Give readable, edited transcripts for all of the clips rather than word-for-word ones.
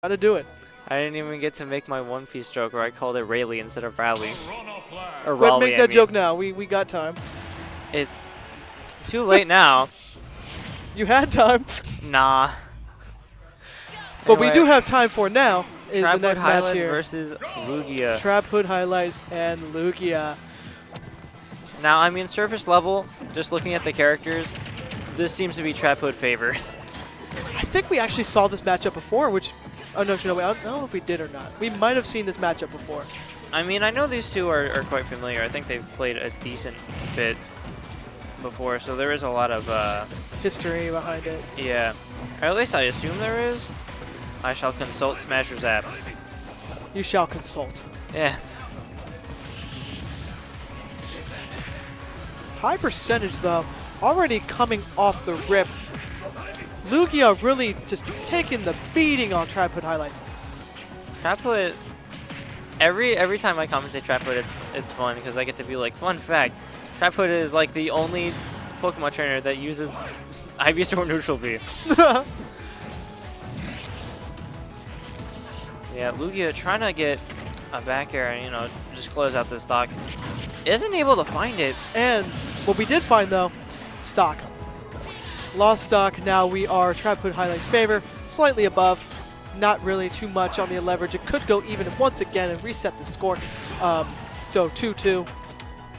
Gotta do it. I didn't even get to make my One Piece joke where I called it Rayleigh instead of Raleigh. Or Go ahead and Raleigh, make that joke now. We got time. It's too late now. You had time. Nah. What we do have time for now is the next match Traphoodhighlights here. versus Lugia. Traphoodhighlights and Lugia. Now, I mean, surface level, just looking at the characters, this seems to be Traphood favor. I think we actually saw this matchup before, which... Oh, no, I don't know if we did or not. We might have seen this matchup before. I mean, I know these two are quite familiar. I think they've played a decent bit before, so there is a lot of... history behind it. Yeah. Or at least I assume there is. I shall consult Smasher's app. You shall consult. Yeah. High percentage, though, already coming off the rip. Lugia really just taking the beating on Traphoodhighlights. Traphood, every time I commentate Traphood, it's fun because I get to be like, fun fact, Traphood is like the only Pokemon trainer that uses Ivysaur neutral B. Yeah, Lugia trying to get a back air and, you know, just close out the stock. Isn't able to find it. And what we did find, though, stock. Lost stock. Now we are Traphoodhighlights' favor, slightly above. Not really too much on the leverage. It could go even once again and reset the score. So 2-2.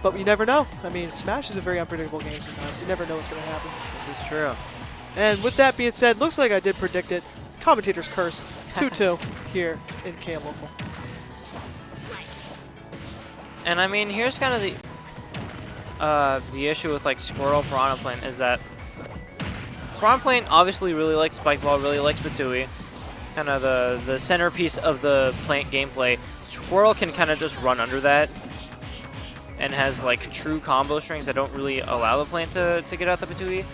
But we never know. I mean, Smash is a very unpredictable game sometimes. You never know what's going to happen. This is true. And with that being said, looks like I did predict it. Commentator's curse. 2-2 here in KMLocal. And I mean, here's kind of the issue with like Squirrel Piranha Plant is that Piranha Plant obviously really likes Spike Ball, really likes Batui. Kind of the centerpiece of the plant gameplay. Squirrel can kind of just run under that and has like true combo strings that don't really allow the plant to get out the Batui.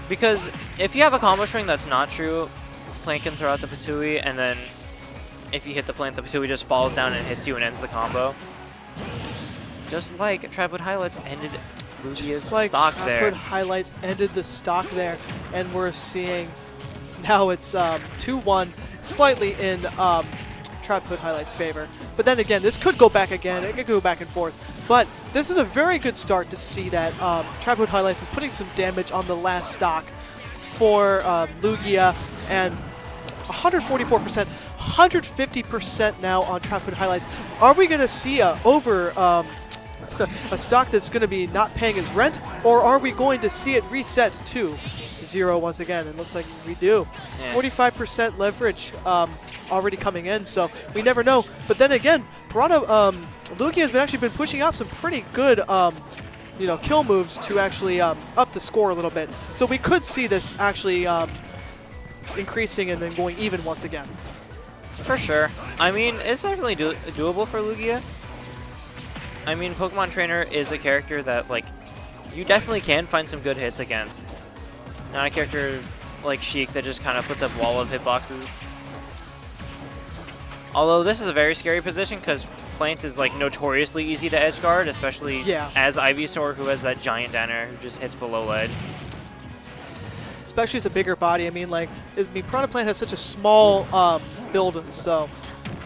Because if you have a combo string that's not true, plant can throw out the Batui, and then if you hit the plant, the Batui just falls down and hits you and ends the combo. Just like Traphoodhighlights ended Lugia's stock there. Traphoodhighlights ended the stock there, and we're seeing now it's 2-1, slightly in Traphoodhighlights' favor. But then again, this could go back again. It could go back and forth. But this is a very good start to see that Traphoodhighlights is putting some damage on the last stock for Lugia, and 144%, 150% now on Traphoodhighlights. Are we going to see a stock that's going to be not paying his rent, or are we going to see it reset to 0 once again? It looks like we do. 45% leverage already coming in, so we never know. But then again, Lugia has actually been pushing out some pretty good kill moves to actually up the score a little bit. So we could see this actually increasing and then going even once again. For sure. I mean, it's definitely doable for Lugia. I mean, Pokemon Trainer is a character that, like, you definitely can find some good hits against. Not a character like Sheik that just kind of puts up wall of hitboxes. Although this is a very scary position because Plant is, like, notoriously easy to edge guard, especially as Ivysaur, who has that giant down air who just hits below ledge. Especially as a bigger body. I mean, Piranha Plant has such a small build, so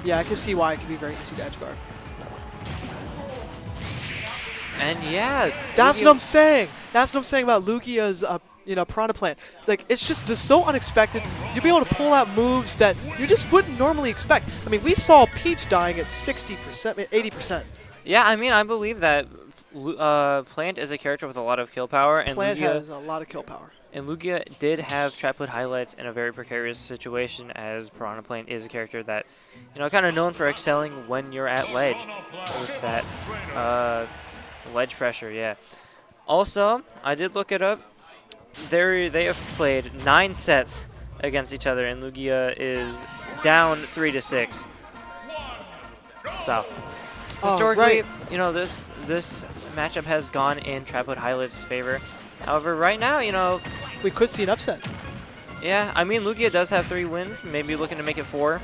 yeah, I can see why it can be very easy to edge guard. And yeah, that's what I'm saying. That's what I'm saying about Lugia's Piranha Plant. Like, it's just so unexpected. You'll be able to pull out moves that you just wouldn't normally expect. I mean, we saw Peach dying at 60%, 80%. Yeah, I mean, I believe that Plant is a character with a lot of kill power, and Plant Lugia has a lot of kill power. And Lugia did have Traphoodhighlights in a very precarious situation, as Piranha Plant is a character that, kind of known for excelling when you're at ledge with that ledge pressure. Yeah. Also, I did look it up. They have played 9 sets against each other, and Lugia is down 3-6. So historically, this matchup has gone in Traphoodhighlights' favor. However, right now, we could see an upset. Yeah, I mean, Lugia does have 3 wins, maybe looking to make it 4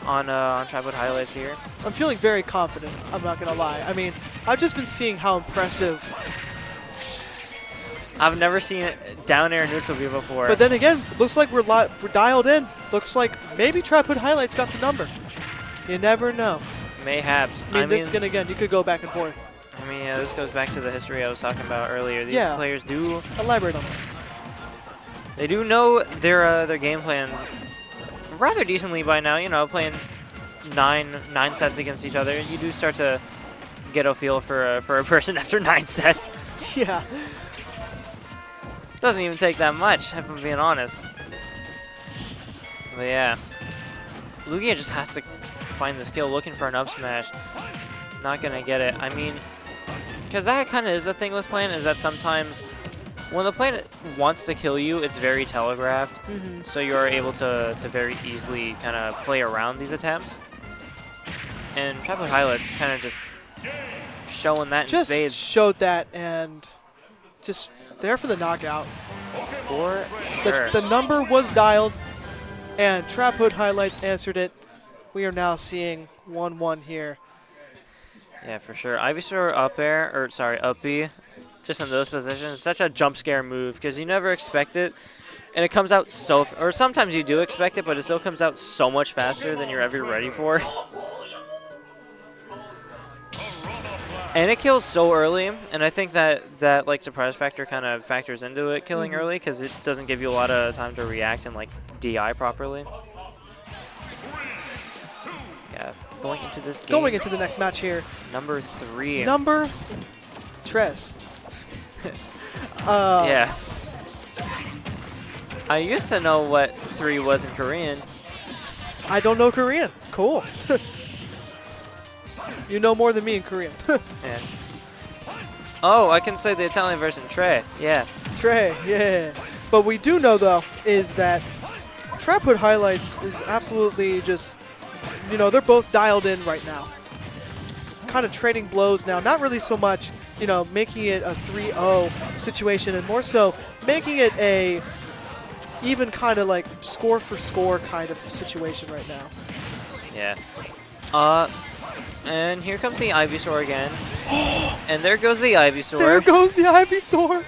on Traphoodhighlights here. I'm feeling very confident, I'm not going to lie. I mean, I've just been seeing how impressive I've never seen it down air neutral B before. But then again, looks like we're dialed in. Looks like maybe Traphoodhighlights got the number. You never know. Mayhaps. I mean, this skin again, you could go back and forth. I mean, yeah, this goes back to the history I was talking about earlier. These Yeah. players do Elaborate on that. They do know their game plans rather decently by now. You know, playing nine sets against each other, you do start to get a feel for a person after 9 sets. Yeah. Doesn't even take that much, if I'm being honest. But yeah, Lugia just has to find the skill, looking for an up smash. Not gonna get it. I mean, because that kind of is the thing with plant, is that sometimes when the plant wants to kill you, it's very telegraphed. So you're able to very easily kind of play around these attempts. And Traphoodhighlights kind of just showing that in spades. Just showed that and just there for the knockout. For sure. The number was dialed, and Traphoodhighlights answered it. We are now seeing 1-1 here. Yeah, for sure. Ivysaur up air, or sorry, up B, just in those positions, such a jump scare move because you never expect it, and it comes out so, or sometimes you do expect it, but it still comes out so much faster than you're ever ready for. And it kills so early, and I think that like surprise factor kind of factors into it killing early because it doesn't give you a lot of time to react and like DI properly. Yeah, going into this game. Going into the next match here. Number 3. Tres. Yeah. I used to know what 3 was in Korean. I don't know Korean. Cool. You know more than me in Korean. Yeah. Oh, I can say the Italian version, Tre. Yeah. Tre, yeah. But we do know, though, is that Traphoodhighlights is absolutely just, you know, they're both dialed in right now. Kind of trading blows now. Not really so much, you know, making it a 3-0 situation, and more so making it a even kind of like score for score kind of situation right now. Yeah. And here comes the Ivysaur again. And there goes the Ivysaur. There goes the Ivysaur.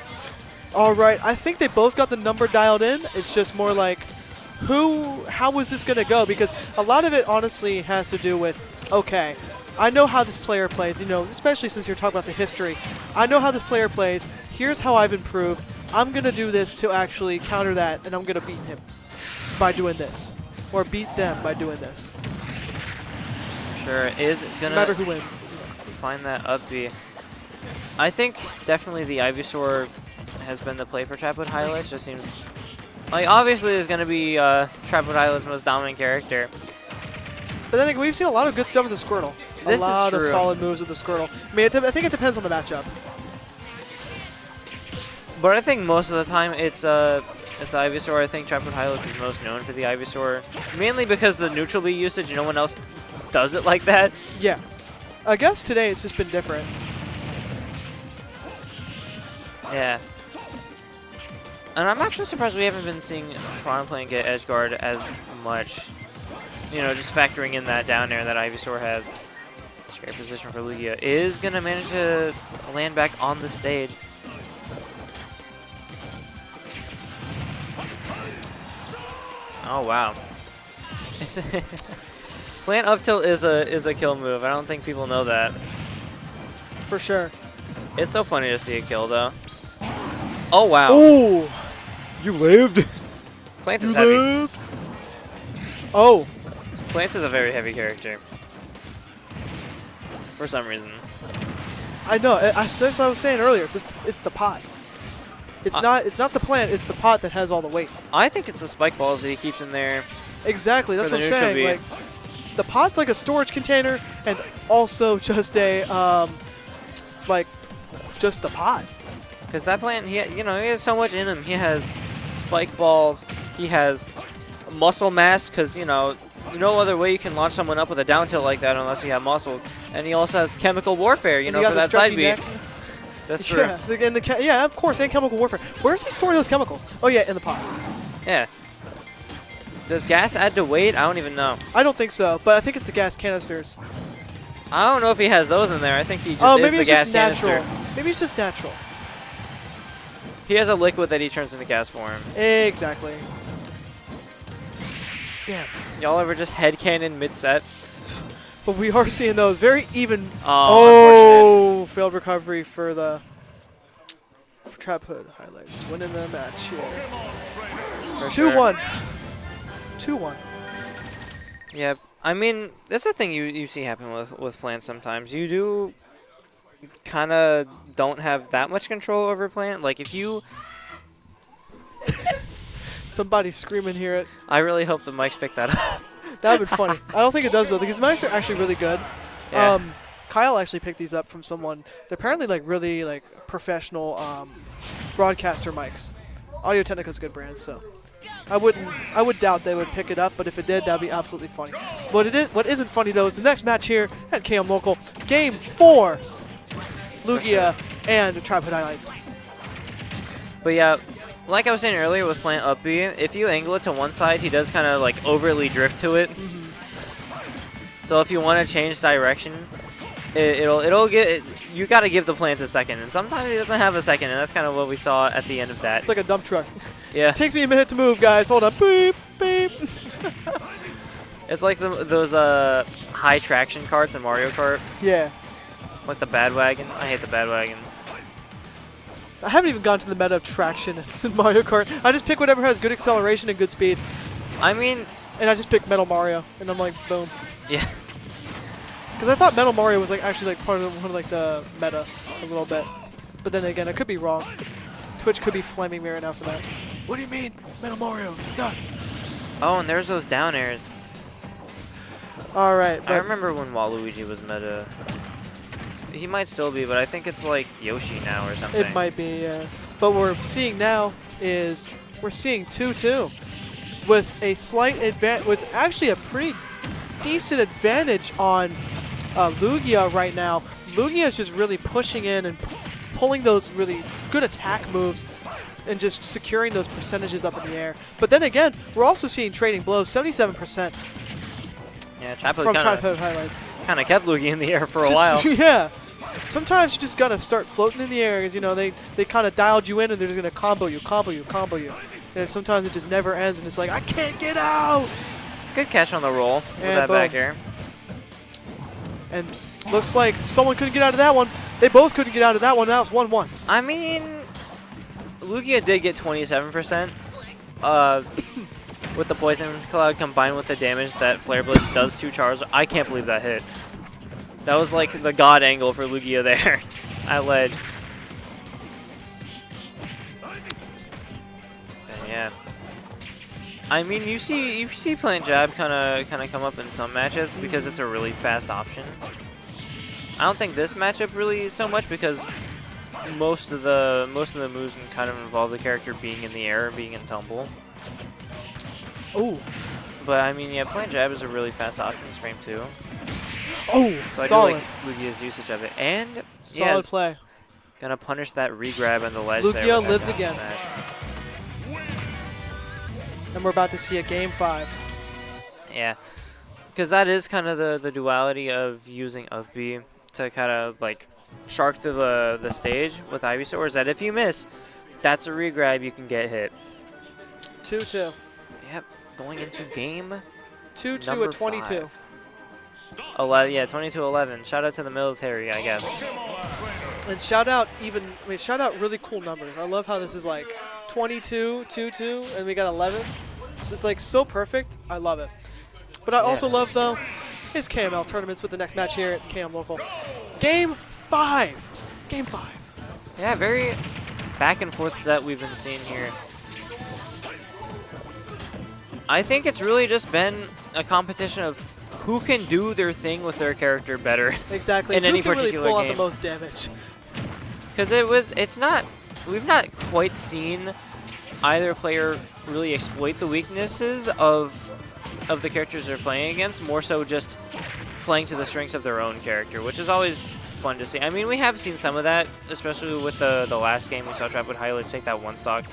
All right, I think they both got the number dialed in. It's just more like, how is this going to go? Because a lot of it honestly has to do with, okay, I know how this player plays, you know, especially since you're talking about the history. I know how this player plays. Here's how I've improved. I'm going to do this to actually counter that, and I'm going to beat him by doing this. Or beat them by doing this. Sure, is gonna No matter who wins. Find that up B. I think definitely the Ivysaur has been the play for Traphoodhighlights. Just seems like obviously there's gonna be Traphoodhighlights' most dominant character. But then we've seen a lot of good stuff with the Squirtle. This a lot is of true. solid moves with the Squirtle. I mean, I think it depends on the matchup. But I think most of the time it's the Ivysaur. I think Traphoodhighlights is most known for the Ivysaur, mainly because the neutral B usage. No one else does it like that. Yeah. I guess today it's just been different. Yeah. And I'm actually surprised we haven't been seeing Piranha playing get edge guard as much. You know, just factoring in that down air that Ivysaur has. It's a great position for Lugia. Is going to manage to land back on the stage. Oh, wow. Plant up tilt is a kill move. I don't think people know that. For sure. It's so funny to see a kill, though. Oh, wow. Ooh! You lived. Plant is heavy. Oh. Plant is a very heavy character. For some reason. I know. As I was saying earlier, it's the pot. It's not the plant. It's the pot that has all the weight. I think it's the spike balls that he keeps in there. Exactly. That's what I'm saying. Like, the pot's like a storage container, and also just a just the pot. Because that plant, he has so much in him. He has spike balls. He has muscle mass. Because no other way you can launch someone up with a down tilt like that unless you have muscles. And he also has chemical warfare. For that side beat. That's true. Yeah, yeah, of course, and chemical warfare. Where's he storing those chemicals? Oh yeah, in the pot. Yeah. Does gas add to weight? I don't even know. I don't think so, but I think it's the gas canisters. I don't know if he has those in there. I think he just is the gas canister. Maybe it's just natural. He has a liquid that he turns into gas form. Exactly. Damn. Y'all ever just headcanon mid-set? But we are seeing those very even. Oh, Failed recovery for the Traphoodhighlights. Winning the match here. 2-1. 2-1. Yeah, I mean, that's the thing you see happen with plants sometimes. You do kind of don't have that much control over plant. Like, if you... Somebody screaming here. I really hope the mics pick that up. That would be funny. I don't think it does, though, because mics are actually really good. Yeah. Kyle actually picked these up from someone. They're apparently, like, really, like, professional broadcaster mics. Audio-Technica's a good brand, so... I would doubt they would pick it up, but if it did, that'd be absolutely funny. What isn't funny though is the next match here at KMLocal, Game 4, Lugia and Traphoodhighlights. But yeah, like I was saying earlier with plant up B, if you angle it to one side, he does kind of like overly drift to it. So if you want to change direction, it'll get. You got to give the plant a second, and sometimes he doesn't have a second, and that's kind of what we saw at the end of that. It's like a dump truck. Yeah. It takes me a minute to move, guys. Hold on. Beep, beep. It's like those high traction carts in Mario Kart. Yeah. Like the bad wagon. I hate the bad wagon. I haven't even gone to the meta of traction in Mario Kart. I just pick whatever has good acceleration and good speed. I mean... And I just pick Metal Mario, and I'm like, boom. Yeah. Because I thought Metal Mario was like actually like part of one of like the meta a little bit, but then again I could be wrong. Twitch could be flaming me right now for that. What do you mean, Metal Mario? It's not. Oh, and there's those down airs. All right. I remember when Waluigi was meta. He might still be, but I think it's like Yoshi now or something. It might be, yeah. But what we're seeing now is we're seeing 2-2 with a slight advantage, with actually a pretty decent advantage on Lugia right now. Lugia is just really pushing in and pulling those really good attack moves and just securing those percentages up in the air. But then again, we're also seeing trading blows, 77%. Yeah, from Traphoodhighlights. Kind of kept Lugia in the air for a while. Yeah. Sometimes you just gotta start floating in the air, because you know they kind of dialed you in and they're just gonna combo you. And sometimes it just never ends, and it's like I can't get out. Good catch on the roll with that boom. back air. And looks like someone couldn't get out of that one. They both couldn't get out of that one. Now it's 1-1. I mean, Lugia did get 27%. With the Poison Cloud combined with the damage that Flare Blitz does to Charizard. I can't believe that hit. That was like the god angle for Lugia there at ledge. And yeah. I mean, you see Plant Jab kind of come up in some matchups because it's a really fast option. I don't think this matchup really so much because most of the moves can kind of involve the character being in the air and being in tumble. Oh. But I mean, yeah, Plant Jab is a really fast option in frame 2. Oh, so solid. I do like Lugia's usage of it. And solid play. Gonna punish that regrab on the ledge. Lugia there lives again. Smash. And we're about to see a game 5. Yeah, because that is kind of the duality of using up B to kind of like shark through the stage with Ivysaur, is that if you miss, that's a regrab, you can get hit. 2-2. Yep, going into game 2-2 at 22. 11, yeah, 22-11. Shout out to the military, I guess. And shout out really cool numbers. I love how this is like 22, 2-2, and we got 11. So it's like so perfect. I love it. But I also love though his KML tournaments with the next match here at KMLocal. Game 5. Game 5. Yeah, very back and forth set we've been seeing here. I think it's really just been a competition of who can do their thing with their character better. Exactly. In who any can particular really pull game. out the most damage? Because we've not quite seen either player really exploit the weaknesses of the characters they're playing against, more so just playing to the strengths of their own character, which is always fun to see. I mean, we have seen some of that, especially with the last game we saw Traphoodhighlights take that one stock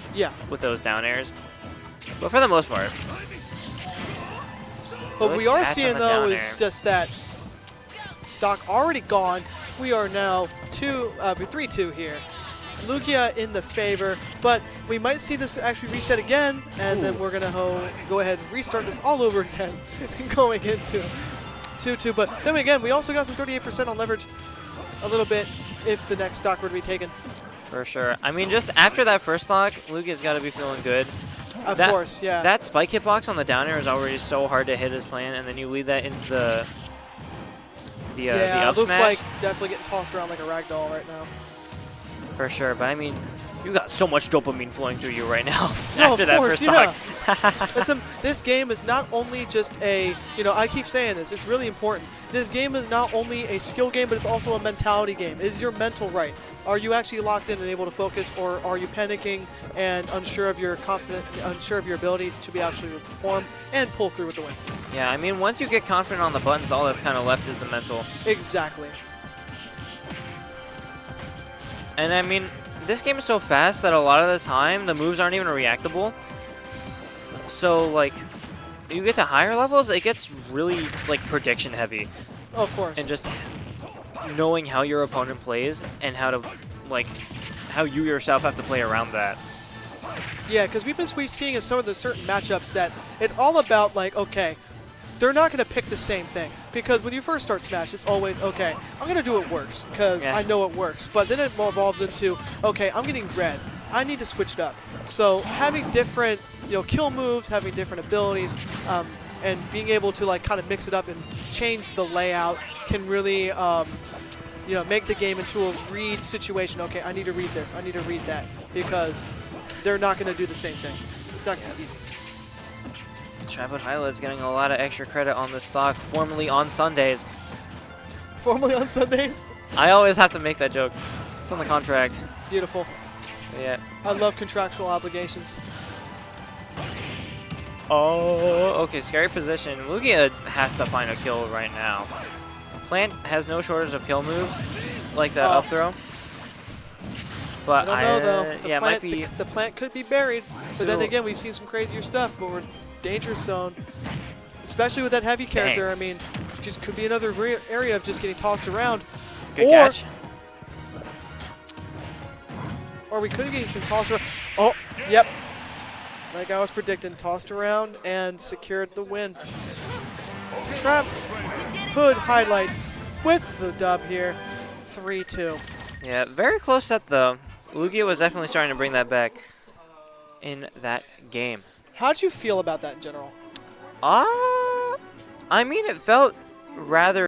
with those down airs. But for the most part. What we are seeing though is just that stock already gone. We are now 3-2 here. Lugia in the favor, but we might see this actually reset again, and then we're going to go ahead and restart this all over again, going into 2-2. But then again, we also got some 38% on leverage a little bit if the next stock were to be taken. For sure. I mean, just after that first stock, Lugia's got to be feeling good. Of course, yeah. That spike hitbox on the down air is already so hard to hit his plan, and then you lead that into the up looks smash. like definitely getting tossed around like a rag doll right now. For sure, but I mean, you got so much dopamine flowing through you right now No, after of that course, first stock. Listen, this game is not only just a, I keep saying this, it's really important. This game is not only a skill game, but it's also a mentality game. Is your mental right? Are you actually locked in and able to focus, or are you panicking and unsure of your abilities to be actually perform and pull through with the win? Yeah, I mean, once you get confident on the buttons, all that's kind of left is the mental. Exactly. And I mean, this game is so fast that a lot of the time, the moves aren't even reactable. So, like, you get to higher levels, it gets really, like, prediction heavy. Of course. And just knowing how your opponent plays and how to, like, how you yourself have to play around that. Yeah, because we've been seeing in some of the certain matchups that it's all about, like, okay, they're not going to pick the same thing. Because when you first start Smash, it's always, okay, I'm going to do what works, because I know it works. But then it evolves into, okay, I'm getting red. I need to switch it up. So having different, kill moves, having different abilities, and being able to, like, kind of mix it up and change the layout can really, make the game into a read situation. Okay, I need to read this. I need to read that. Because they're not going to do the same thing. It's not going to be easy. Traphoodhighlights getting a lot of extra credit on this stock, formerly on Sundays. Formerly on Sundays? I always have to make that joke. It's on the contract. Beautiful. But yeah. I love contractual obligations. Oh, okay, scary position. Lugia has to find a kill right now. Plant has no shortage of kill moves, like that up throw. But I don't know, though. Yeah, it might be. The plant could be buried. But then again, we've seen some crazier stuff, but we're danger zone, especially with that heavy character. Dang. I mean, just could be another area of just getting tossed around. Good catch. Or we could get some tossed around. Oh, yep. Like I was predicting, tossed around and secured the win. Traphoodhighlights with the dub here, 3-2. Yeah, very close at the. Lugia was definitely starting to bring that back in that game. How'd you feel about that in general? I mean, it felt rather